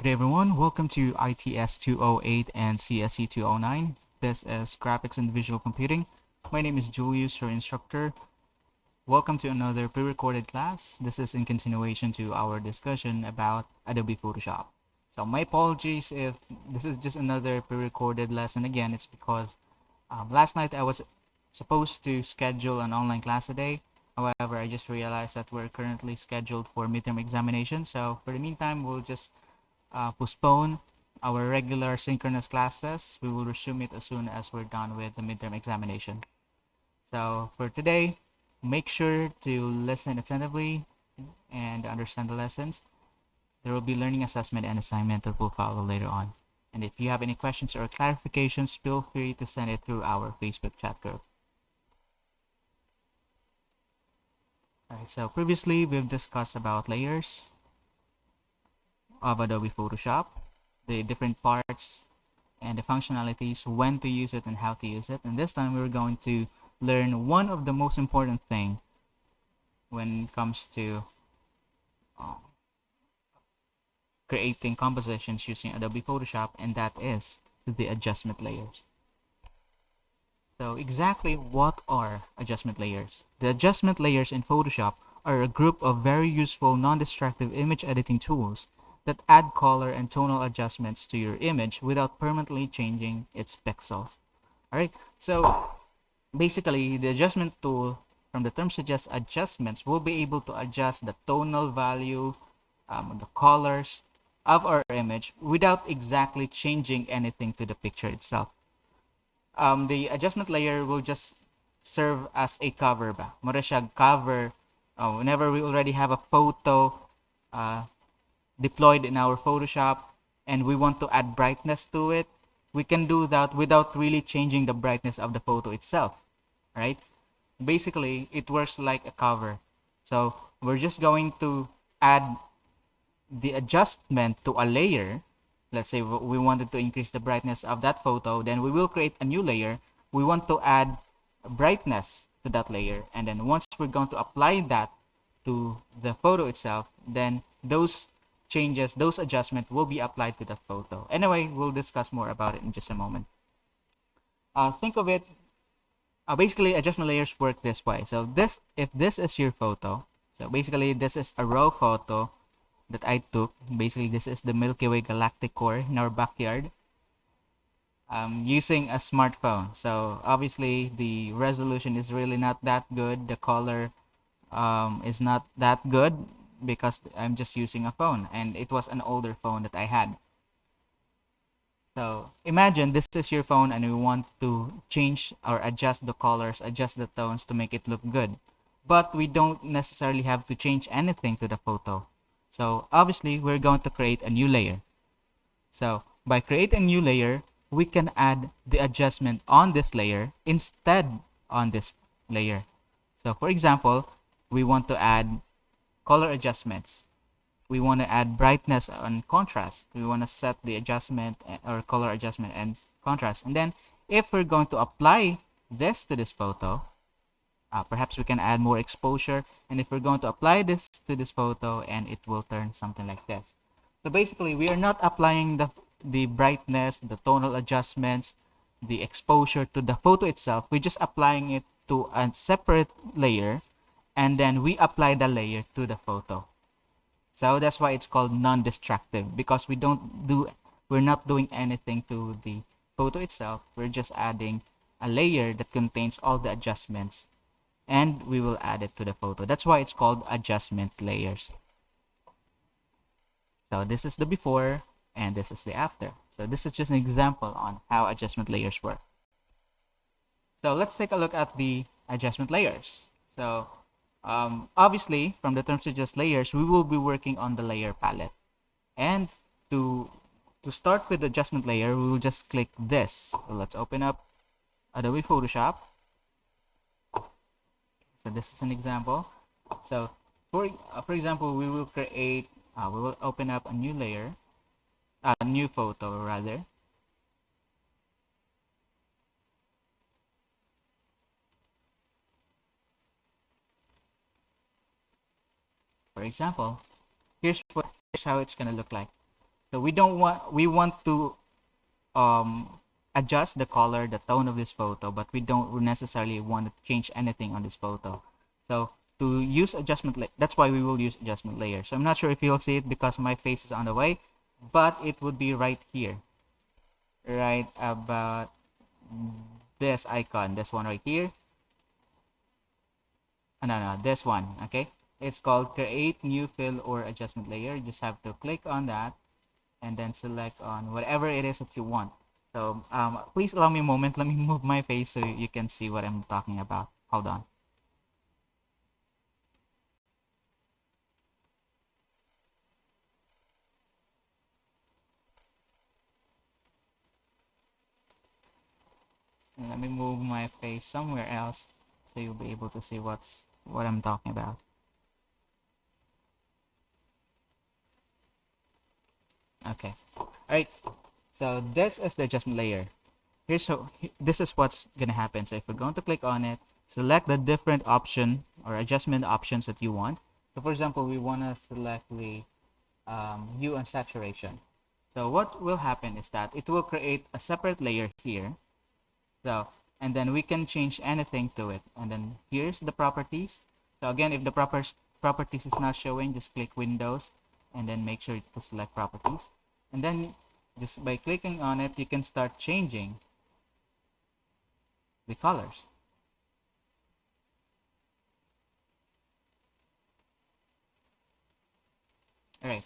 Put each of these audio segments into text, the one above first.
Good day everyone, welcome to ITS 208 and CSC 209. This is Graphics and Visual Computing. My name is Juleus, your instructor. Welcome to another pre-recorded class. This is in continuation to our discussion about Adobe Photoshop. So my apologies if this is just another pre-recorded lesson. Again, it's because last night I was supposed to schedule an online class today. However, I just realized that we're currently scheduled for midterm examination. So for the meantime, we'll just postpone our regular synchronous classes. We will resume it as soon as we're done with the midterm examination. So for today, make sure to listen attentively and understand the lessons. There will be learning assessment and assignment that will follow later on. And if you have any questions or clarifications, feel free to send it through our Facebook chat group. Alright, so previously we've discussed about layers of Adobe Photoshop, the different parts and the functionalities, when to use it and how to use it. And this time we're going to learn one of the most important thing when it comes to creating compositions using Adobe Photoshop, and that is the adjustment layers. So exactly what are adjustment layers? The adjustment layers in Photoshop are a group of very useful non-destructive image editing tools that add color and tonal adjustments to your image without permanently changing its pixels. Alright, so basically the adjustment tool, from the term suggests adjustments, will be able to adjust the tonal value, the colors of our image without exactly changing anything to the picture itself. The adjustment layer will just serve as a cover ba. Mura siya cover whenever we already have a photo deployed in our Photoshop and we want to add brightness to it, we can do that without really changing the brightness of the photo itself, right? Basically, it works like a cover. So we're just going to add the adjustment to a layer. Let's say we wanted to increase the brightness of that photo, then we will create a new layer. We want to add brightness to that layer, and then once we're going to apply that to the photo itself, then those changes, those adjustments will be applied to the photo. Anyway, we'll discuss more about it in just a moment. Think of it, basically adjustment layers work this way. So if this is your photo, so basically this is a raw photo that I took. Basically this is the Milky Way galactic core in our backyard using a smartphone. So obviously the resolution is really not that good. The color is not that good because I'm just using a phone, and it was an older phone that I had. So imagine this is your phone and we want to change or adjust the colors, adjust the tones to make it look good, but we don't necessarily have to change anything to the photo. So obviously we're going to create a new layer. So by creating a new layer, we can add the adjustment on this layer instead on this layer. So for example, we want to add color adjustments. We want to add brightness and contrast. We want to set the adjustment or color adjustment and contrast. And then if we're going to apply this to this photo, perhaps we can add more exposure. And if we're going to apply this to this photo, and it will turn something like this. So basically we are not applying the brightness, the tonal adjustments, the exposure to the photo itself. We're just applying it to a separate layer, and then we apply the layer to the photo. So that's why it's called non-destructive, because we're not doing anything to the photo itself. We're just adding a layer that contains all the adjustments, and we will add it to the photo. That's why it's called adjustment layers. So this is the before and this is the after. So this is just an example on how adjustment layers work. So let's take a look at the adjustment layers. So obviously from the term suggest layers, we will be working on the layer palette. And to start with the adjustment layer, we will just click this. So let's open up Adobe Photoshop. So this is an example. So for example, we will create, we will open up a new layer, a new photo rather. For example, here's how it's gonna look like. So we want to adjust the color, the tone of this photo, but we don't necessarily want to change anything on this photo. So to use that's why we will use adjustment layer. So I'm not sure if you'll see it because my face is on the way, but it would be right here, right about this icon, this one right here. No, this one. Okay, it's called create new fill or adjustment layer. You just have to click on that and then select on whatever it is that you want. So please allow me a moment. Let me move my face so you can see what I'm talking about. Hold on. And let me move my face somewhere else so you'll be able to see what I'm talking about. Okay. All right. So this is the adjustment layer. This is what's gonna happen. So if we're going to click on it, select the different option or adjustment options that you want. So for example, we want to select the hue and saturation. So what will happen is that it will create a separate layer here. So and then we can change anything to it. And then here's the properties. So again, if the properties is not showing, just click Windows and then make sure to select properties. And then just by clicking on it, you can start changing the colors. Alright,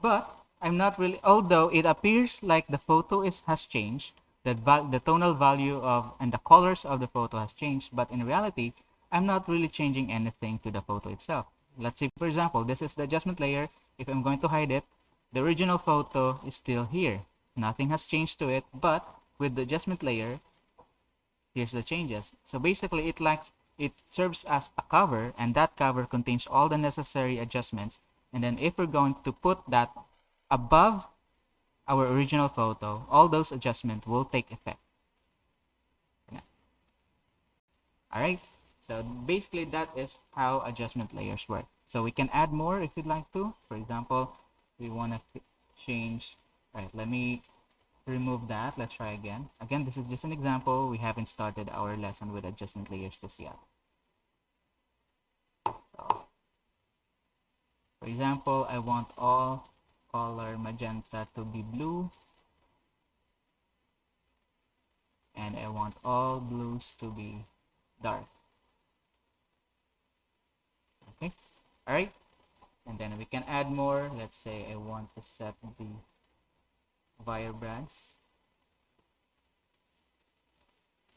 but I'm not really, although it appears like the photo has changed, the tonal value of and the colors of the photo has changed, but in reality, I'm not really changing anything to the photo itself. Let's say, for example, this is the adjustment layer. If I'm going to hide it, the original photo is still here. Nothing has changed to it, but with the adjustment layer, here's the changes. So basically, it serves as a cover, and that cover contains all the necessary adjustments. And then if we're going to put that above our original photo, all those adjustments will take effect. Yeah. All right. So basically, that is how adjustment layers work. So we can add more if you'd like to. For example, we want to change. All right. Let me remove that. Let's try again. Again, this is just an example. We haven't started our lesson with adjustment layers just yet. So, for example, I want all color magenta to be blue, and I want all blues to be dark. Okay, all right, and then we can add more. Let's say I want to set the Vibrance,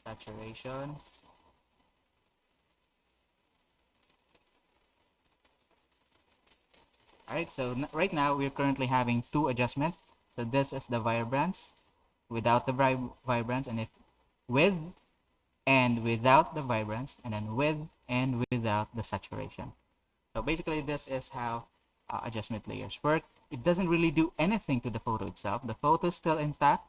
saturation, all right. So right now we're currently having two adjustments. So this is the Vibrance without the Vibrance, and if with and without the Vibrance, and then with and without the saturation. So basically, this is how adjustment layers work. It doesn't really do anything to the photo itself. The photo is still intact,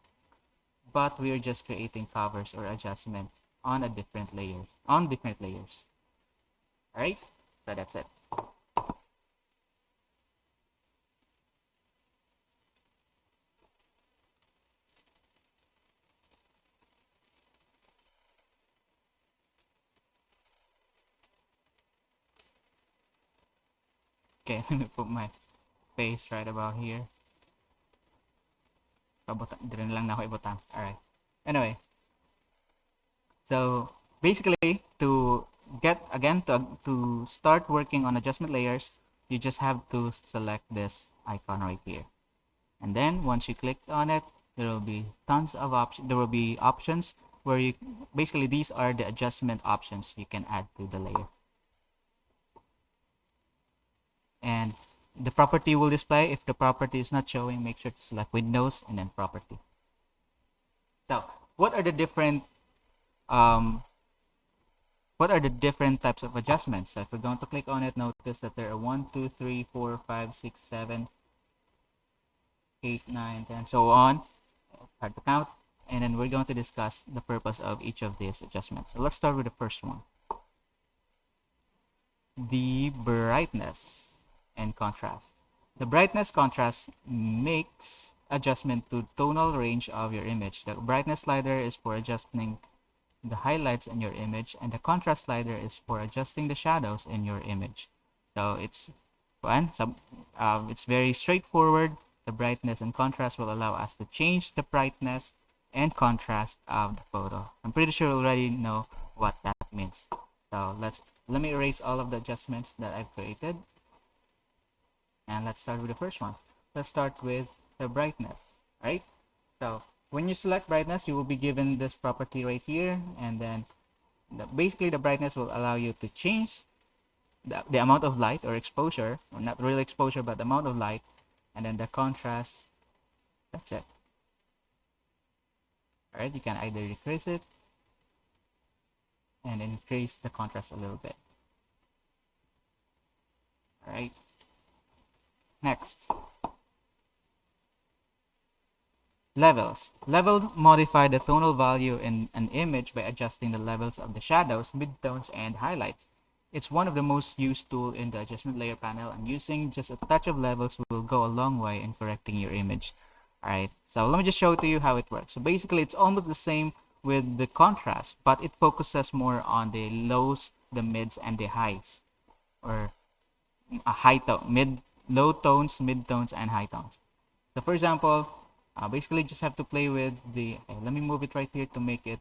but we are just creating covers or adjustments on different layers. All right, so that's it. Okay, let me put my face right about here. Dito lang na ako ibutang. Alright. Anyway. So, basically, to get, again, to start working on adjustment layers, you just have to select this icon right here. And then, once you click on it, there will be tons of options. There will be options where you, basically, these are the adjustment options you can add to the layer. And the property will display. If the property is not showing, make sure to select Windows and then Property. So, what are the different types of adjustments? So if we're going to click on it, notice that there are 1, 2, 3, 4, 5, 6, 7, 8, 9, 10, so on. Hard to count. And then we're going to discuss the purpose of each of these adjustments. So let's start with the first one. The brightness and contrast. The brightness contrast makes adjustment to tonal range of your image. The brightness slider is for adjusting the highlights in your image, and the contrast slider is for adjusting the shadows in your image. So it's fun. It's very straightforward. The brightness and contrast will allow us to change the brightness and contrast of the photo. I'm pretty sure you already know what that means. So let me erase all of the adjustments that I've created, and let's start with the first one. Let's start with the brightness, right? So when you select brightness, you will be given this property right here, and then basically the brightness will allow you to change the amount of light or exposure, or not really exposure, but the amount of light, and then the contrast. That's it. All right, you can either decrease it and increase the contrast a little bit. All right. Next, levels. Level modify the tonal value in an image by adjusting the levels of the shadows, midtones, and highlights. It's one of the most used tools in the adjustment layer panel, and using just a touch of levels will go a long way in correcting your image. Alright, so let me just show to you how it works. So basically, it's almost the same with the contrast, but it focuses more on the lows, the mids, and the highs, or a high tone, low tones, mid tones, and high tones. So for example, basically just have to play with the, okay, let me move it right here to make it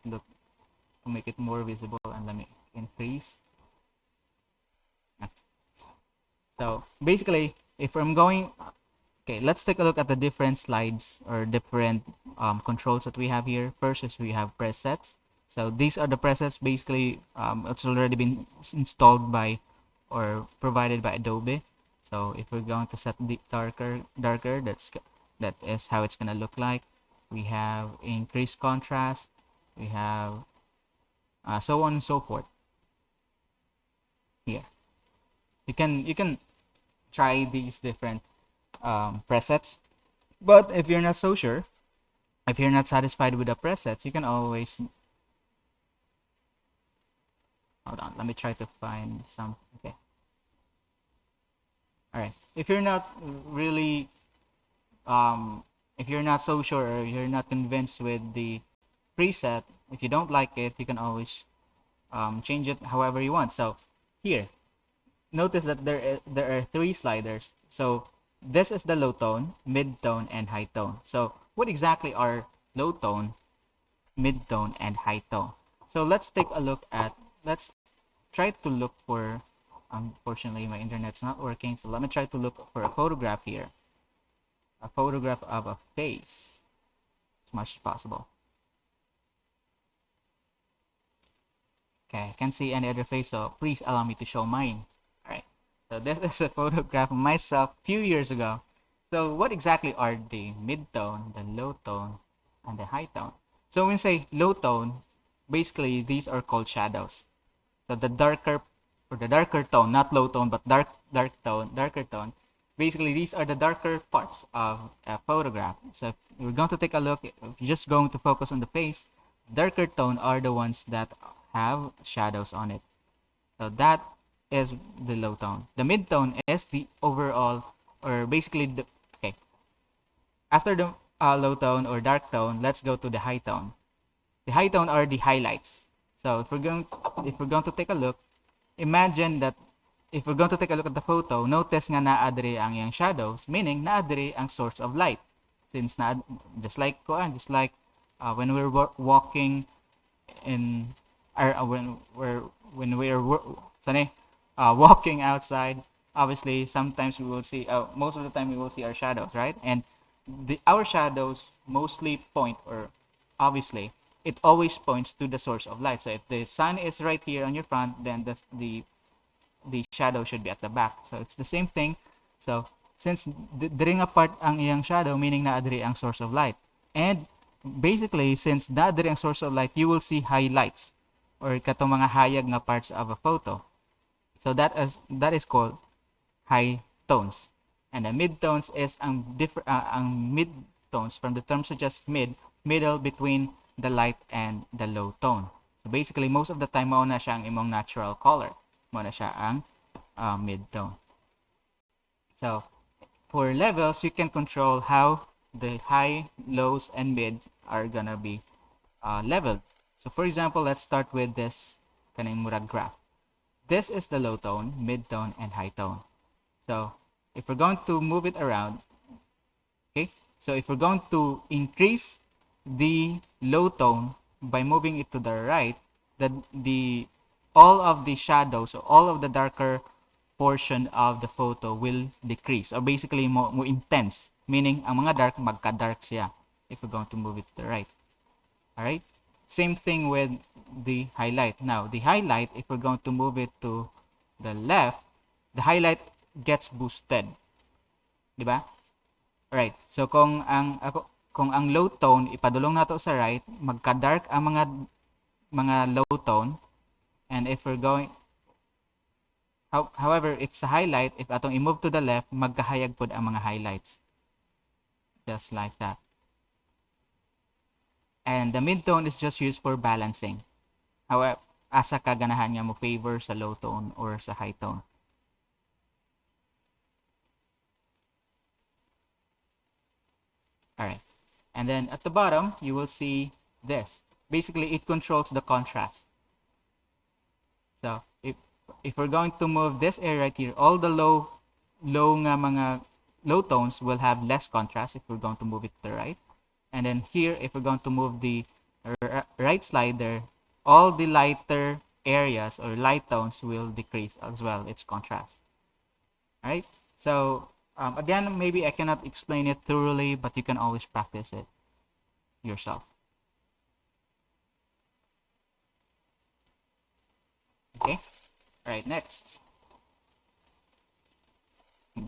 more visible, and let me increase. So basically, if I'm going, okay, let's take a look at the different slides or different controls that we have here. First is we have presets. So these are the presets. Basically, it's already been installed by or provided by Adobe. So if we're going to set the darker, that is how it's gonna look like. We have increased contrast. We have so on and so forth. Here, you can try these different presets, but if you're not so sure, if you're not satisfied with the presets, you can always, hold on, let me try to find some. Okay, all right, if you're not really if you're not so sure, or you're not convinced with the preset, if you don't like it, you can always change it however you want. So here, notice that there are three sliders. So this is the low tone, mid tone, and high tone. So what exactly are low tone, mid tone, and high tone? So let's take a look at, let's try to look for, unfortunately my internet's not working, so let me try to look for a photograph here. A photograph of a face as much as possible. Okay, I can't see any other face, so please allow me to show mine. Alright, so this is a photograph of myself a few years ago. So what exactly are the mid-tone, the low tone, and the high tone? So when we say low tone, basically these are called shadows. So the darker tone, not low tone, but darker tone. Basically, these are the darker parts of a photograph. So if we're going to take a look, if you're just going to focus on the face, darker tone are the ones that have shadows on it. So that is the low tone. The mid tone is the overall, or basically the, okay. After the low tone or dark tone, let's go to the high tone. The high tone are the highlights. So if we're going to take a look, imagine that if we're going to take a look at the photo, notice nga naadre ang yung shadows, meaning naadre ang source of light. Since just like when we're walking in, or when we're walking outside, obviously sometimes we will see, most of the time we will see our shadows, right? And our shadows mostly point, or obviously it always points to the source of light. So if the sun is right here on your front, then the shadow should be at the back. So it's the same thing. So since diri nga part ang iyang shadow, meaning na diri ang source of light. And basically, since na diri ang source of light, you will see highlights, or katong mga hayag nga parts of a photo. So that is called high tones. And the mid tones is ang mid tones, from the term suggests middle between the light and the low tone. So basically, most of the time mao na siya ang imong natural color. Mao na siya ang mid tone. So for levels, you can control how the high, lows, and mids are gonna be leveled. So for example, let's start with this kanang murag graph. This is the low tone, mid tone, and high tone. So if we're going to move it around, okay, so if we're going to increase the low tone by moving it to the right, the all of the shadows, so all of the darker portion of the photo will decrease, or basically more intense, meaning ang mga dark magka-dark siya if we're going to move it to the right. All right, same thing with the highlight. Now the highlight, if we're going to move it to the left, the highlight gets boosted, di ba? Right. So kung ang low tone ipadulong nato sa right, magka-dark ang mga low tone, and if we're going however, if sa highlight, if atong i-move to the left, magkahayag pod ang mga highlights. Just like that. And the mid-tone is just used for balancing. However, asa ka ganahan nga mo favor sa low tone or sa high tone. Alright. And then at the bottom, you will see this. Basically, it controls the contrast. So, if we're going to move this area right here, all the low nga mga low tones will have less contrast if we're going to move it to the right. And then here, if we're going to move the right slider, all the lighter areas or light tones will decrease as well its contrast. Alright? So, again, maybe I cannot explain it thoroughly, but you can always practice it yourself. Okay? Alright, next.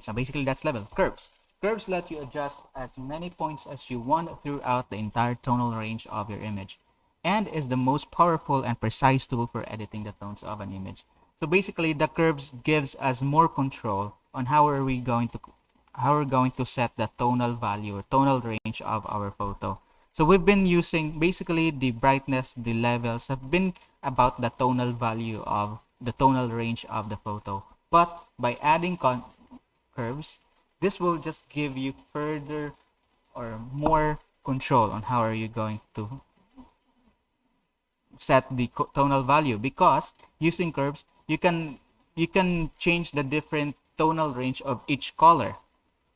So basically that's level. Curves. Curves let you adjust as many points as you want throughout the entire tonal range of your image, and is the most powerful and precise tool for editing the tones of an image. So basically the curves gives us more control on how we're going to set the tonal value or tonal range of our photo. So we've been using basically the brightness, the levels have been about the tonal value of the tonal range of the photo. But by adding curves, this will just give you further or more control on how are you going to set the tonal value, because using curves you can change the different tonal range of each color.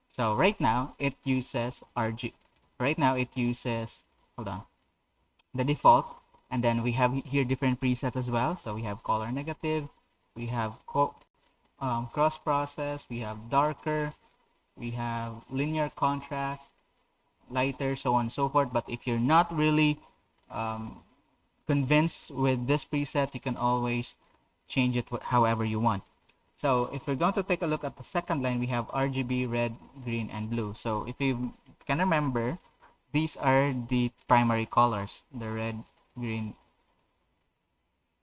So right now it uses hold on, the default, and then we have here different presets as well. So we have color negative, we have cross process, we have darker, we have linear contrast, lighter, so on and so forth. But if you're not really convinced with this preset, you can always change it however you want. So if we're going to take a look at the second line, we have RGB, red, green, and blue. So if you can remember, these are the primary colors, the red, green,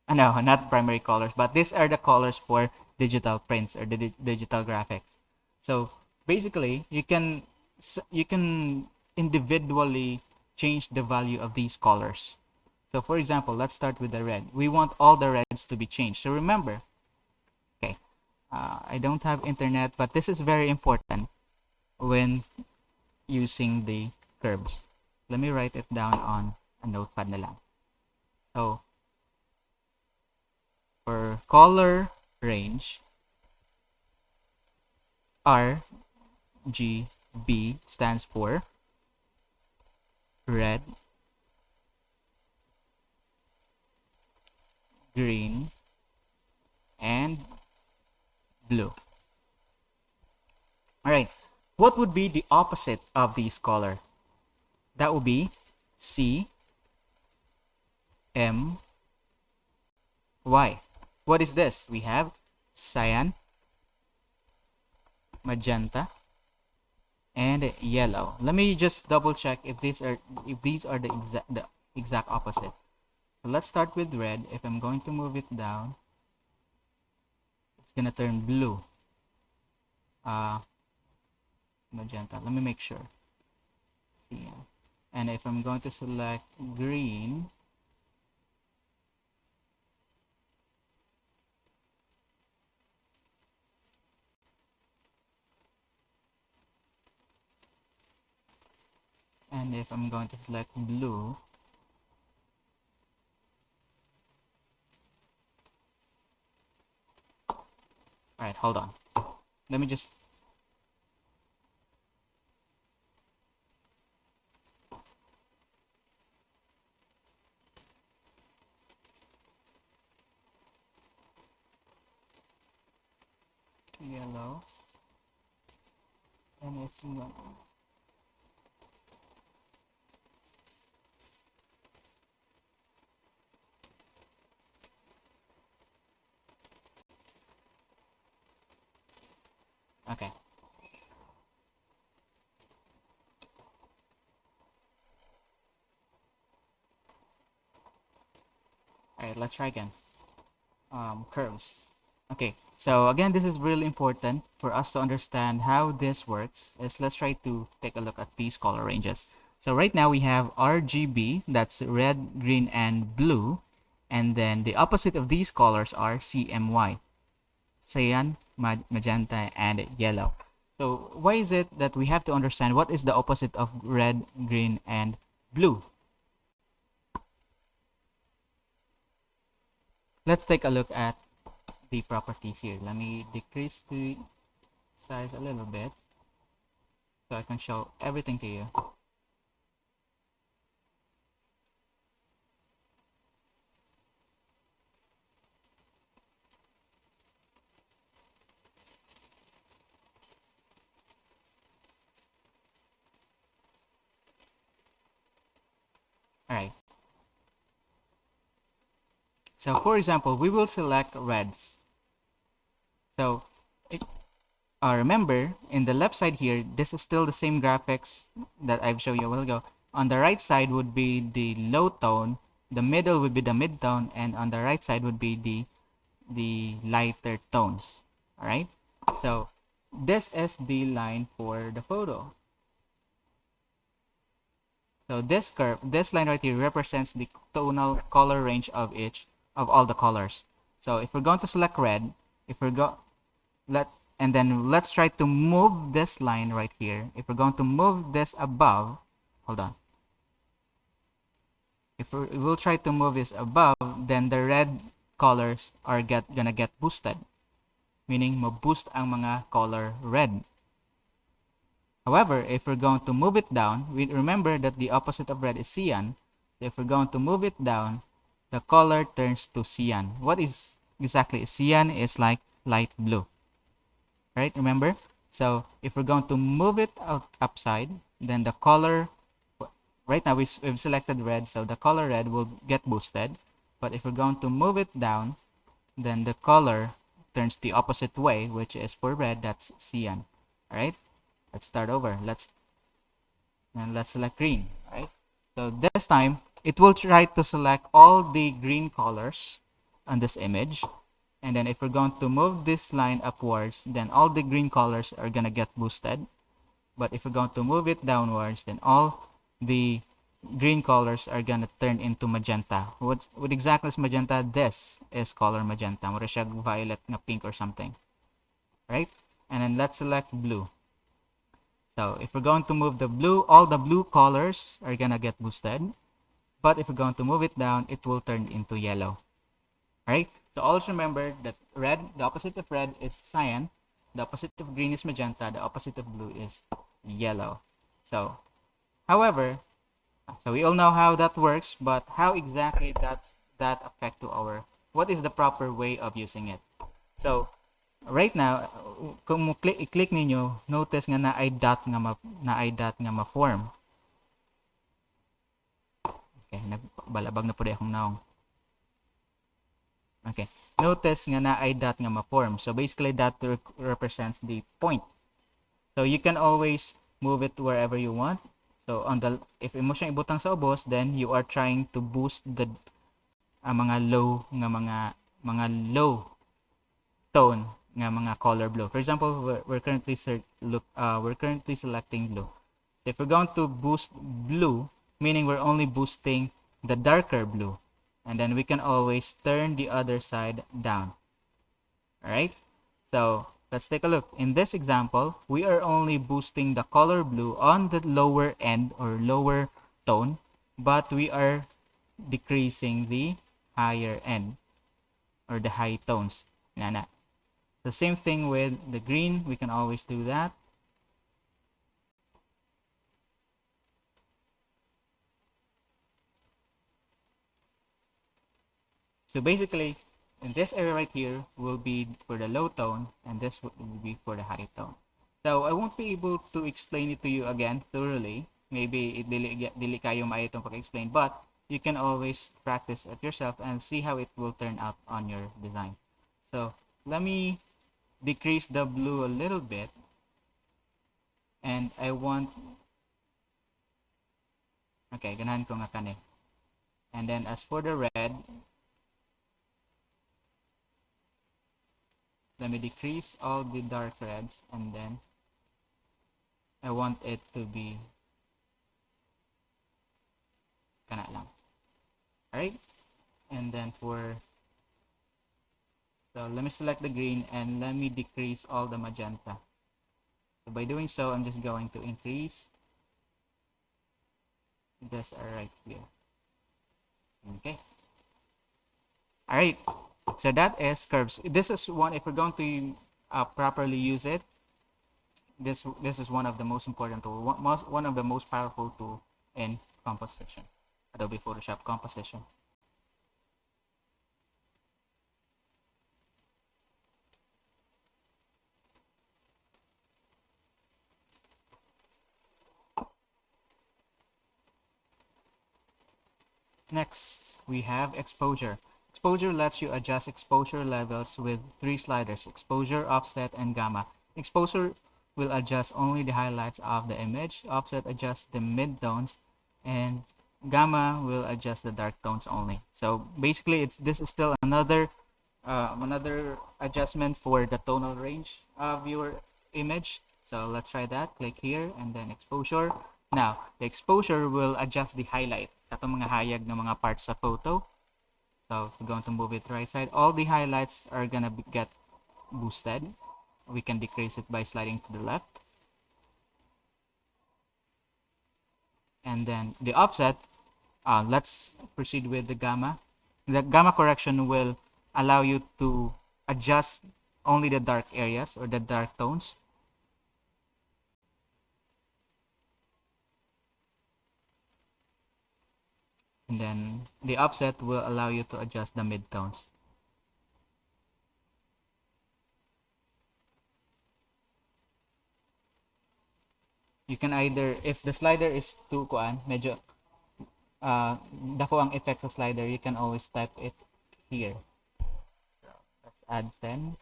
no, not primary colors, but these are the colors for digital prints or the digital graphics. So basically you can individually change the value of these colors. So for example, let's start with the red. We want all the reds to be changed. So remember, okay, I don't have internet, but this is very important when using the curves. Let me write it down on a notepad na lang. So for color range, RGB stands for red, green, and blue. Alright, what would be the opposite of these color? That would be CMY. What is this? We have cyan, magenta, and yellow. Let me just double check if these are the exact opposite. So let's start with red. If I'm going to move it down, it's gonna turn blue. Magenta. Let me make sure. Cyan. And if I'm going to select green, And if I'm going to select blue, alright, hold on. Let me just yellow. And if I'm going okay. Alright, let's try again. Curves. Okay, so again, this is really important for us to understand how this works. Let's try to take a look at these color ranges. So right now we have RGB, that's red, green, and blue. And then the opposite of these colors are CMY, cyan, magenta, and yellow. So why is it that we have to understand what is the opposite of red, green, and blue? Let's take a look at the properties here. Let me decrease the size a little bit so I can show everything to you. Alright. So for example, we will select reds. So remember, in the left side here, this is still the same graphics that I've shown you a while ago. On the right side would be the low tone, the middle would be the mid tone, and on the right side would be the lighter tones. Alright? So this is the line for the photo. So this curve, this line right here represents the tonal color range of all the colors. So if we're going to select red, if we're and then let's try to move this line right here. If we're going to move this above, hold on. If we'll try to move this above, then the red colors are gonna get boosted, meaning ma-boost ang mga color red. However, if we're going to move it down, we remember that the opposite of red is cyan. So if we're going to move it down, the color turns to cyan. What is exactly cyan? Is like light blue. Right? Remember? So if we're going to move it upside, then the color, right now we've selected red, so the color red will get boosted. But if we're going to move it down, then the color turns the opposite way, which is for red, that's cyan. Alright? Let's start over. Let's select green. Right? So this time, it will try to select all the green colors on this image. And then if we're going to move this line upwards, then all the green colors are going to get boosted. But if we're going to move it downwards, then all the green colors are going to turn into magenta. What exactly is magenta? This is color magenta. Mura siya violet na pink or something. Right? And then let's select blue. So if we're going to move the blue, all the blue colors are going to get boosted. But if we're going to move it down, it will turn into yellow. Right? So always remember that red, the opposite of red is cyan, the opposite of green is magenta, the opposite of blue is yellow. So, however, so we all know how that works, but how exactly does that affect to our, what is the proper way of using it? So, right now, kung i-click ninyo, notice nga na ay dot nga ma-form. Okay, balabag na po di akong naong. Okay, notice nga na ay dot nga ma-form. So basically that represents the point. So you can always move it wherever you want. So on the, if mo siyang ibutang sa ubos, then you are trying to boost the mga low low tone nga mga color blue. For example, we're currently selecting blue. So if we're going to boost blue, meaning we're only boosting the darker blue. And then we can always turn the other side down. Alright? So let's take a look. In this example, we are only boosting the color blue on the lower end or lower tone, but we are decreasing the higher end or the high tones. The same thing with the green, we can always do that. So basically, in this area right here will be for the low tone, and this will be for the high tone. So I won't be able to explain it to you again thoroughly. Maybe dili kayo maayo itong pag-explain, but you can always practice it yourself and see how it will turn out on your design. So let me decrease the blue a little bit, and I want, okay, ganahan ko nga kani. And then as for the red, let me decrease all the dark reds, and then I want it to be kana lang. Alright? And then so let me select the green and let me decrease all the magenta. So by doing so, I'm just going to increase this right here. Okay. Alright. So that is curves. This is one, if we're going to properly use it, this is one of the most important tool, one of the most powerful tool in composition, Adobe Photoshop composition. Next, we have exposure. Exposure lets you adjust exposure levels with 3 sliders: exposure, offset, and gamma. Exposure will adjust only the highlights of the image, offset adjusts the mid-tones, and gamma will adjust the dark tones only. So basically, this is still another adjustment for the tonal range of your image. So let's try that. Click here and then exposure. Now, the exposure will adjust the highlight. Katong mga hayag ng mga parts sa photo. So if we're going to move it right side, all the highlights are gonna get boosted. We can decrease it by sliding to the left. And then the offset, let's proceed with the gamma. The gamma correction will allow you to adjust only the dark areas or the dark tones. And then the offset will allow you to adjust the midtones. You can either, if the slider is too medyo dako ang effect sa slider, you can always type it here. Let's add 10.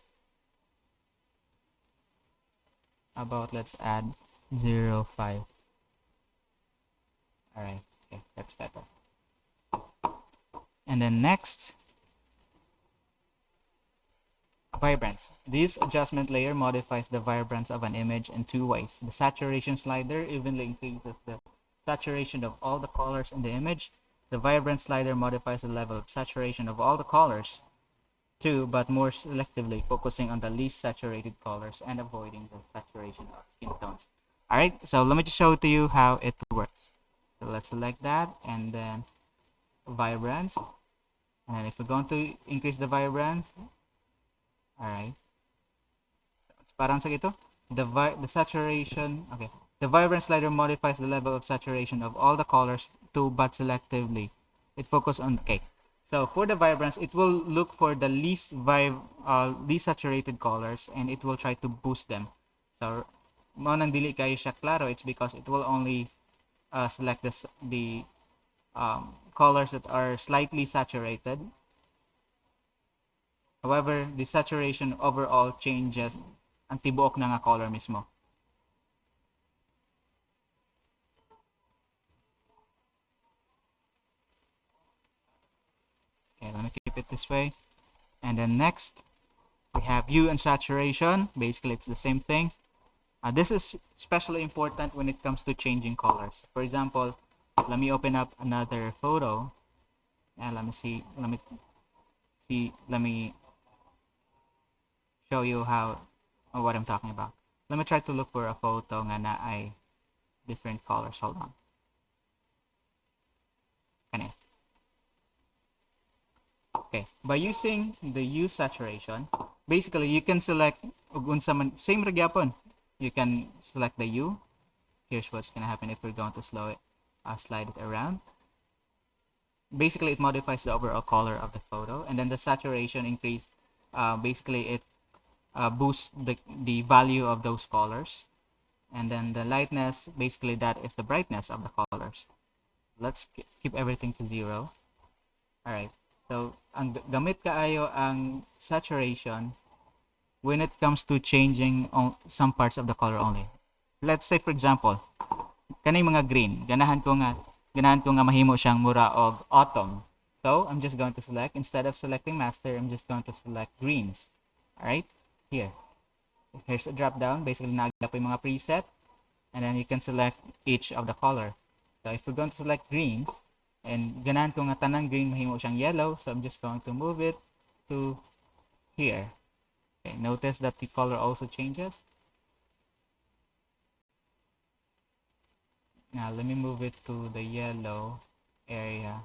Let's add 0.5. Alright, okay, that's better. And then next, Vibrance. This adjustment layer modifies the vibrance of an image in 2 ways. The saturation slider evenly increases the saturation of all the colors in the image. The Vibrance slider modifies the level of saturation of all the colors too, but more selectively, focusing on the least saturated colors and avoiding the saturation of skin tones. Alright, so let me just show to you how it works. So let's select that and then Vibrance. And if we're going to increase the vibrance, alright, parang sa ito, the saturation, okay, the vibrance slider modifies the level of saturation of all the colors too, but selectively. It focuses on, okay, so for the vibrance, it will look for the least saturated colors and it will try to boost them. So, mo nang dili kayo siya klaro, it's because it will only select the colors that are slightly saturated. However, the saturation overall changes ang tibuok na nga color mismo. Okay, let me keep it this way. And then next, we have hue and saturation. Basically, it's the same thing. This is especially important when it comes to changing colors. For example, let me open up another photo and let me show you how what I'm talking about. Let me try to look for a photo nga na ay different colors. Hold on. Kani. Okay, by using the Hue Saturation, basically you can select same ragyapon. You can select the hue. Here's what's gonna happen if we're going to slide it around. Basically, it modifies the overall color of the photo, and then the saturation increase. Basically, it boosts the value of those colors, and then the lightness. Basically, that is the brightness of the colors. Let's keep everything to 0. All right. So, ang gamit kaayo ang saturation when it comes to changing some parts of the color only. Let's say, for example, kanay mga green, ganahan ko nga mahimo siyang mura og autumn. So, I'm just going to select, instead of selecting master, I'm just going to select greens. Alright? Here. Here's a drop down. Basically, nagla po yung mga preset. And then you can select each of the color. So, if we're going to select greens, and ganahan ko nga tanang green mahimo siyang yellow, so I'm just going to move it to here. Okay, notice that the color also changes. Now, let me move it to the yellow area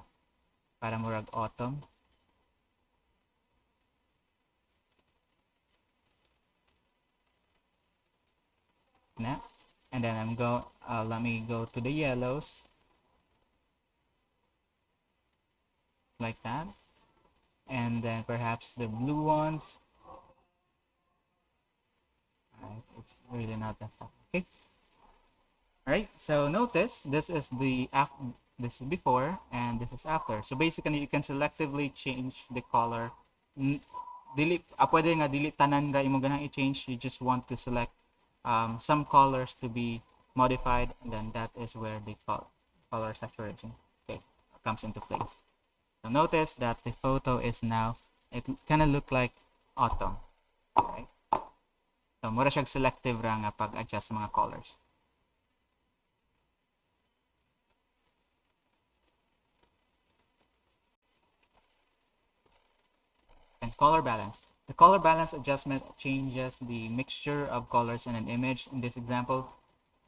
para murag autumn. Na. And then let me go to the yellows. Like that. And then perhaps the blue ones. Alright, it's really not that tough. Okay. Alright, so notice this is this is before and this is after. So basically you can selectively change the color. Pwede nga dili tanan ra imo ganang i-change. You just want to select some colors to be modified, and then that is where the color saturation comes into place. So notice that the photo is now, it kind of look like autumn. Right? So mura siyang selective ra nga pag-adjust sa mga colors. And color balance. The color balance adjustment changes the mixture of colors in an image. In this example,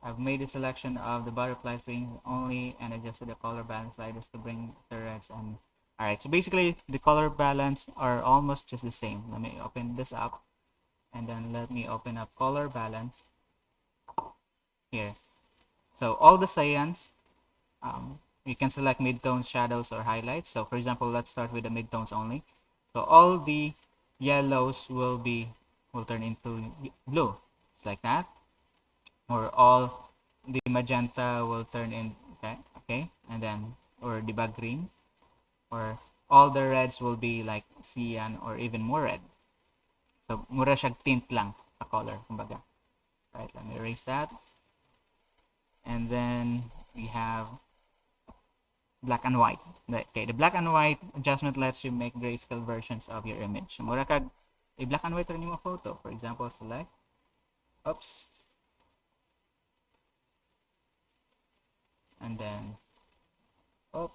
I've made a selection of the butterfly string only and adjusted the color balance sliders to bring the reds and alright. So basically the color balance are almost just the same. Let me open this up and then let me open up color balance here. So all the cyans, you can select midtones, shadows, or highlights. So for example, let's start with the midtones only. So all the yellows will turn into blue, just like that. Or all the magenta will turn in, okay, and then, or the bag green, or all the reds will be like cyan or even more red. So mura siyang tint lang sa color, kumbaga. Right, let me erase that. And then we have black and white. Okay, the black and white adjustment lets you make grayscale versions of your image. Mura kag i-black and white rin yung photo. For example, select, oops, and then, oh,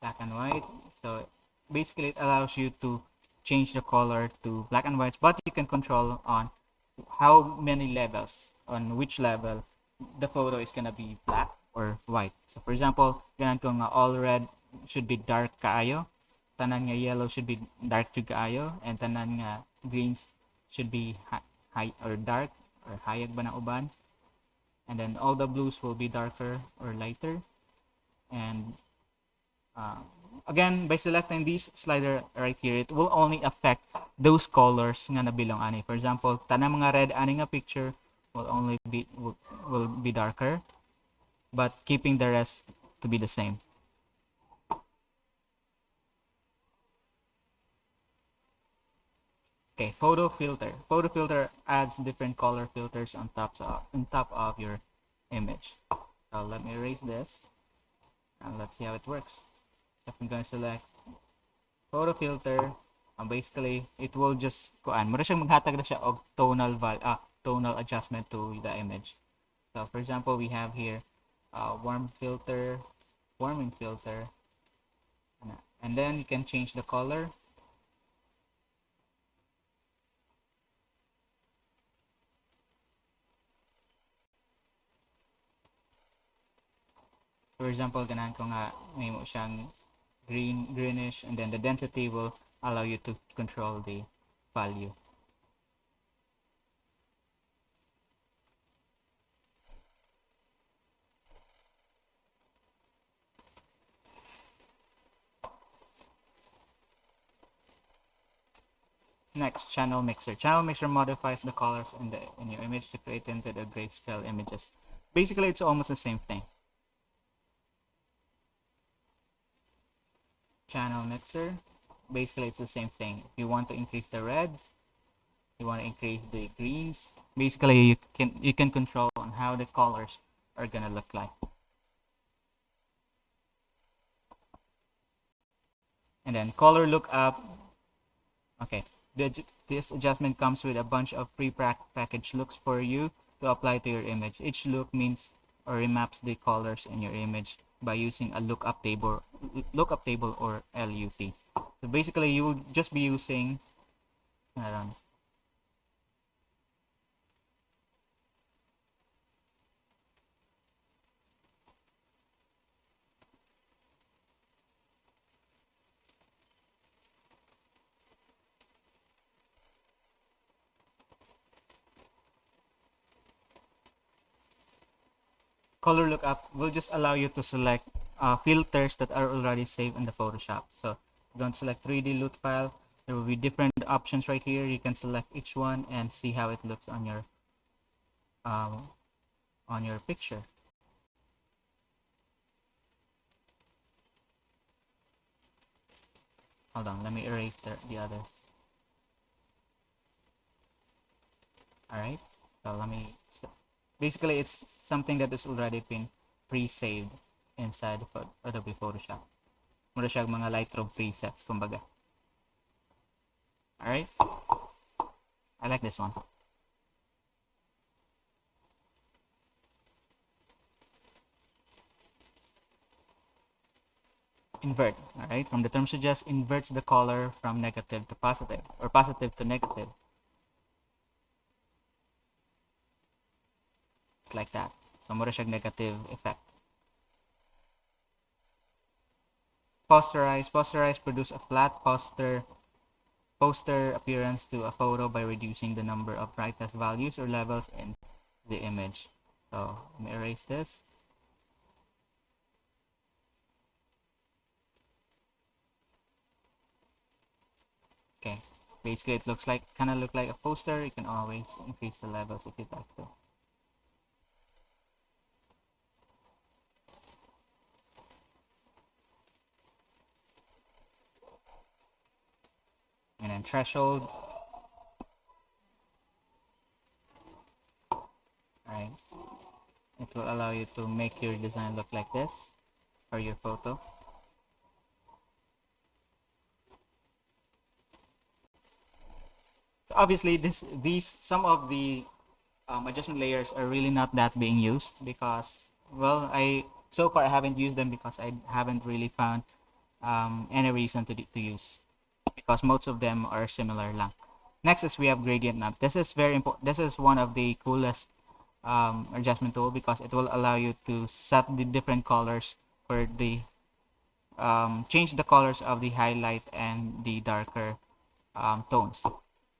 black and white. So basically it allows you to change the color to black and white, but you can control on how many levels, on which level the photo is gonna be black or white. So for example, ganun ko nga all red should be dark kaayo, tanan nga yellow should be dark jud kaayo, and tanan nga greens should be high or dark or hayag ba na uban, and then all the blues will be darker or lighter. And again, by selecting this slider right here, it will only affect those colors nga nabilong ani. For example, tanang mga red ani nga picture will only will be darker, but keeping the rest to be the same. Okay, photo filter. Photo filter adds different color filters on top of your image. So let me erase this and let's see how it works. So I'm going to select photo filter. Basically, it will just mura siyang maghatag na siya og tonal adjustment to the image. So for example, we have here warming filter, and then you can change the color. For example, ganahan ko nga may mo siyang greenish, and then the density will allow you to control the value. Next, channel mixer. Channel mixer modifies the colors in your image to create into the grayscale images. Basically, it's almost the same thing. Channel mixer, basically it's the same thing. If you want to increase the reds, you want to increase the greens, basically you can control on how the colors are gonna look like. And then color lookup. Okay, this adjustment comes with a bunch of pre-packaged looks for you to apply to your image. Each look means or remaps the colors in your image by using a lookup table or LUT. So basically, you will just be using color lookup will just allow you to select filters that are already saved in the Photoshop. So if you don't select 3D loot file, there will be different options right here. You can select each one and see how it looks on your picture. Hold on, let me erase the other. Alright, so basically it's something that has already been pre-saved inside Adobe Photoshop. Mura siya mga Lightroom presets, kumbaga. Alright, I like this one. Invert, alright, from the term suggests, inverts the color from negative to positive, or positive to negative. Like that. So mura siya negative effect. Posterize produce a flat poster appearance to a photo by reducing the number of brightness values or levels in the image. So let me erase this. Okay, basically it looks like kind of look like a poster. You can always increase the levels if you'd like to. And then threshold. Right, it will allow you to make your design look like this, or your photo. Obviously, some of the adjustment layers are really not that being used because, well, so far I haven't used them because I haven't really found any reason to use, because most of them are similar lang. Next is we have gradient map. This is very important. This is one of the coolest adjustment tool because it will allow you to set the different colors for the change the colors of the highlight and the darker tones.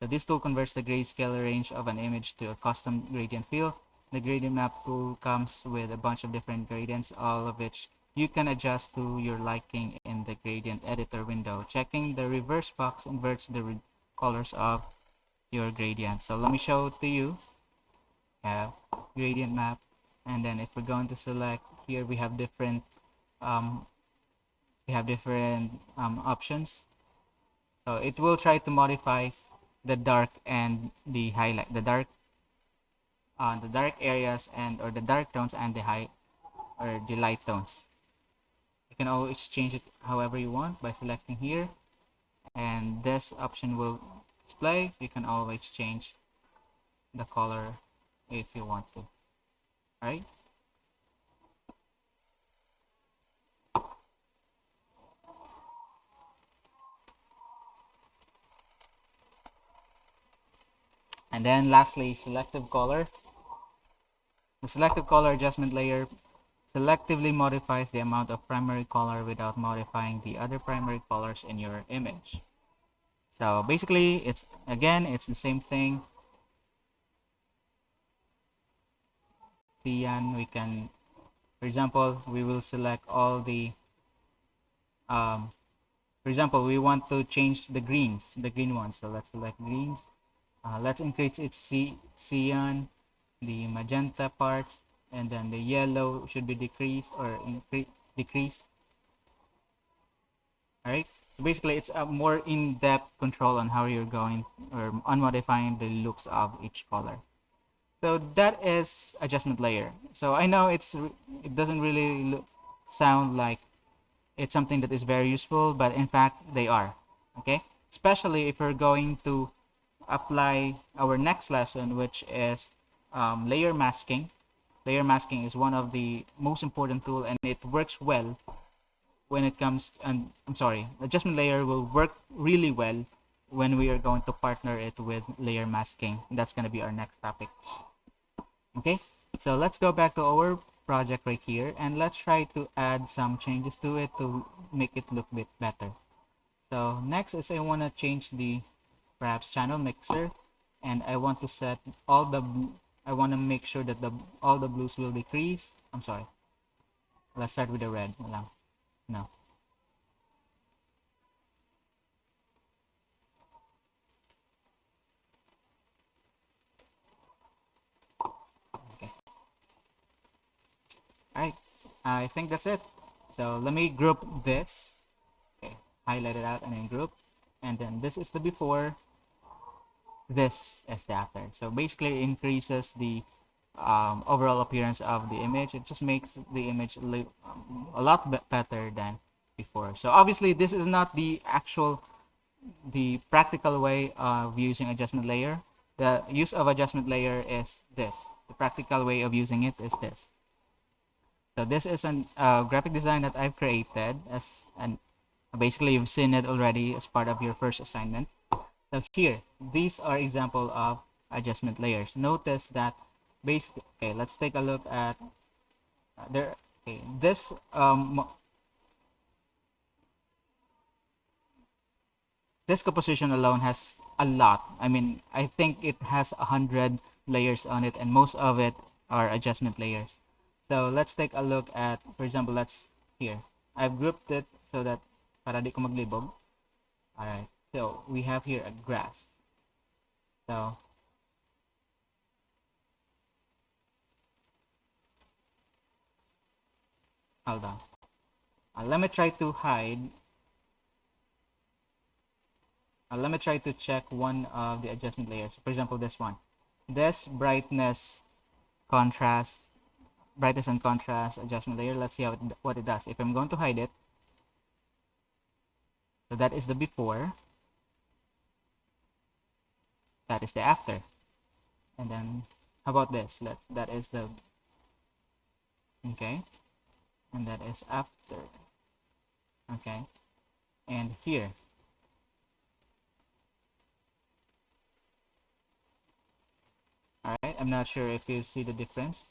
So this tool converts the grayscale range of an image to a custom gradient fill. The gradient map tool comes with a bunch of different gradients, all of which you can adjust to your liking in the gradient editor window. Checking the reverse box inverts the colors of your gradient. So let me show it to you. Have gradient map, and then if we're going to select here, we have different options. So it will try to modify the dark and the highlight, the dark areas or the dark tones and the light tones. You can always change it however you want by selecting here, and this option will display. You can always change the color if you want to. All right. And then lastly, selective color. The selective color adjustment layer selectively modifies the amount of primary color without modifying the other primary colors in your image. So basically, it's the same thing. Cyan, we can, for example, we will select all the, for example, we want to change the green ones. So let's select greens. Let's increase its cyan, the magenta parts, and then the yellow should be decreased or decreased. All right. So basically, it's a more in-depth control on how you're going or on modifying the looks of each color. So that is adjustment layer. So I know it doesn't really sound like it's something that is very useful, but in fact they are. Okay, especially if we're going to apply our next lesson, which is layer masking. Layer masking is one of the most important tool, and it works well when it comes to, and I'm sorry, adjustment layer will work really well when we are going to partner it with layer masking. That's going to be our next topic. Okay, so let's go back to our project right here, and let's try to add some changes to it to make it look a bit better. So next is I want to change the perhaps channel mixer, and I want to set all the I want to make sure that all the blues will decrease. I'm sorry, let's start with the red. No. Okay. Alright, I think that's it. So let me group this. Okay, highlight it out and then group. And then this is the before, this is the after. So basically it increases the overall appearance of the image. It just makes the image look a lot better than before. So obviously this is not the practical way of using adjustment layer. The use of adjustment layer is this. The practical way of using it is this. So this is an graphic design that I've created basically you've seen it already as part of your first assignment. So here, these are example of adjustment layers. Notice that basically, okay, let's take a look at this this composition alone has a lot. I mean, I think it has 100 layers on it, and most of it are adjustment layers. So let's take a look at, for example, here. I've grouped it so that para di ko maglibog. Alright, so we have here a grass. So hold on. Let me try to hide. Let me try to check one of the adjustment layers. For example, this one. This brightness and contrast adjustment layer. Let's see what it does. If I'm going to hide it, so that is the before, that is the after, and then how about this? That is the okay, and that is after. Okay, and here. Alright, I'm not sure if you see the difference.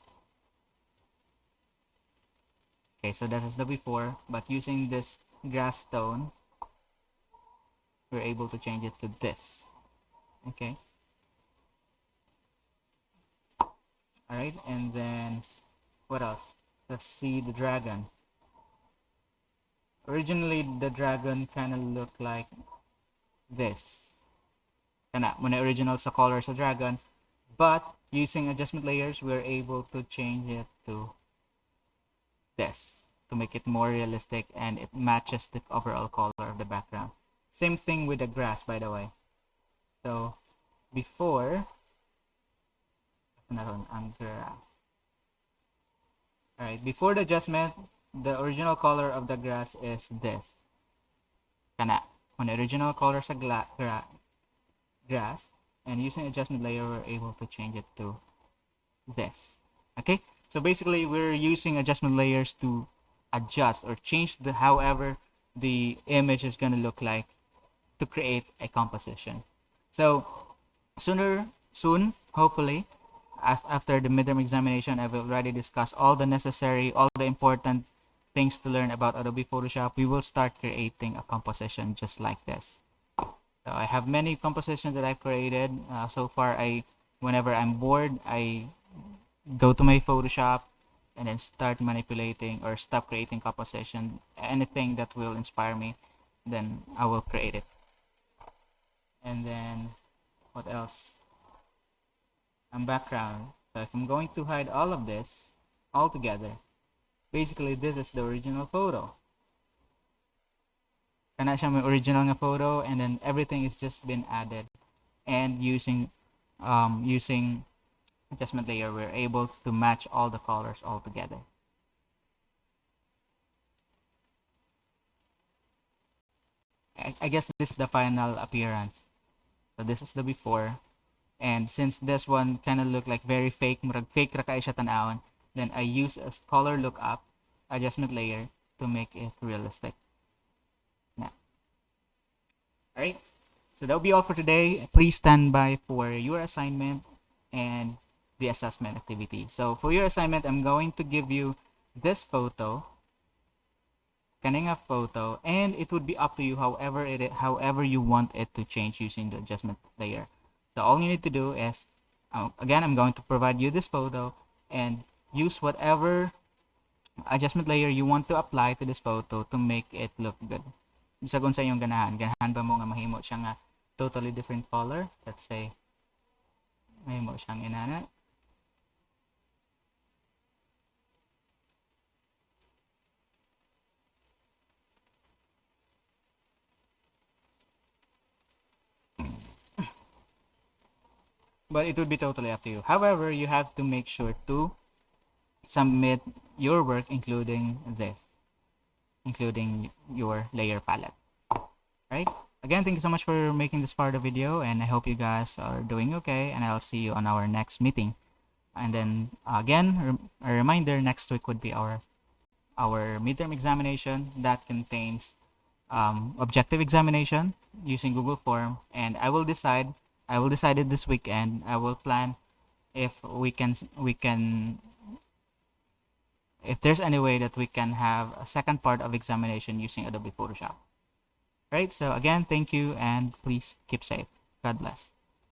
Okay, so that is the before, but using this grass tone, we're able to change it to this. Okay. Alright, and then what else? Let's see the dragon. Originally, the dragon kind of looked like this. Kana, muna original sa color sa dragon. But using adjustment layers, we're able to change it to this to make it more realistic, and it matches the overall color of the background. Same thing with the grass, by the way. So before, alright, before the adjustment, the original color of the grass is this. Kana, on the original color sa grass, and using adjustment layer, we're able to change it to this. Okay, so basically we're using adjustment layers to adjust or change however the image is going to look like to create a composition. So soon, hopefully, after the midterm examination, I've already discussed all the necessary, all the important things to learn about Adobe Photoshop. We will start creating a composition just like this. So I have many compositions that I've created. So far, whenever I'm bored, I go to my Photoshop and then start manipulating or stop creating composition. Anything that will inspire me, then I will create it. And then what else? Background. So if I'm going to hide all of this all together, basically this is the original photo. Kana siya may original nga photo, and then everything is just been added, and using adjustment layer, we're able to match all the colors all together. I guess this is the final appearance. So this is the before, and since this one kind of look like very fake, murag fake ra kay siya tanawon, then I use a color lookup adjustment layer to make it realistic. Now, all right. So that'll be all for today. Please stand by for your assignment and the assessment activity. So for your assignment, I'm going to give you this photo, kaninga photo, and it would be up to you however you want it to change using the adjustment layer. So all you need to do is, again, I'm going to provide you this photo and use whatever adjustment layer you want to apply to this photo to make it look good. Bisa kung sa iyong ganahan ba mo nga mahimo siya nga totally different color? Let's say mahimo siyang inana. But it would be totally up to you. However, you have to make sure to submit your work including your layer palette. Right? Again, thank you so much for making this part of the video, and I hope you guys are doing okay, and I'll see you on our next meeting. And then again, a reminder, next week would be our midterm examination that contains objective examination using Google form, and I will decide it this weekend. I will plan if if there's any way that we can have a second part of examination using Adobe Photoshop. Right? So again, thank you, and please keep safe. God bless.